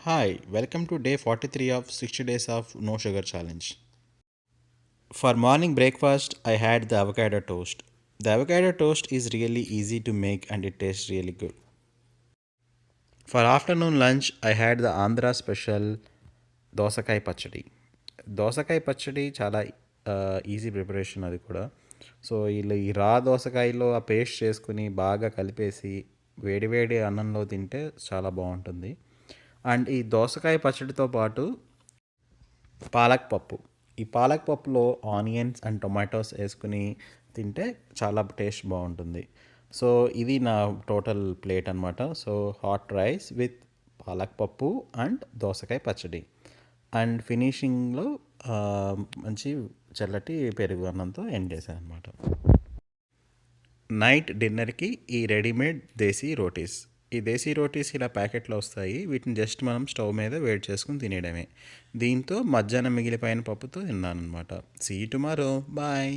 Hi, welcome to day 43 of 60 days of no sugar challenge. For morning breakfast, I had the avocado toast. The avocado toast is really easy to make and it tastes really good. For afternoon lunch, I had the Andhra special దోసకాయ పచ్చడి. దోసకాయ పచ్చడి చాలా easy preparation అది కూడా. So వీళ్ళు ఈ రా దోసకాయలో ఆ పేస్ట్ చేసుకుని బాగా కలిపేసి వేడివేడి అన్నంలో తింటే చాలా బాగుంటుంది. అండ్ ఈ దోసకాయ పచ్చడితో పాటు పాలక్ పప్పు. ఈ పాలక్ పప్పులో ఆనియన్స్ అండ్ టొమాటోస్ వేసుకుని తింటే చాలా టేస్ట్ బాగుంటుంది. సో ఇది నా టోటల్ ప్లేట్ అనమాట. So hot rice with palak పప్పు అండ్ దోసకాయ పచ్చడి అండ్ ఫినిషింగ్లో మంచి చల్లటి పెరుగు అన్నంతో ఎండ్ చేశాను అనమాట. నైట్ డిన్నర్కి ఈ రెడీమేడ్ దేశీ రోటీస్. ఈ దేశీ రోటీస్ ఇలా ప్యాకెట్లో వస్తాయి. వీటిని జస్ట్ మనం స్టవ్ మీద వేడి చేసుకుని తినేయడమే. దీంతో మధ్యాహ్నం మిగిలిపోయిన పప్పుతో తిన్నాను అనమాట. See you tomorrow. బాయ్.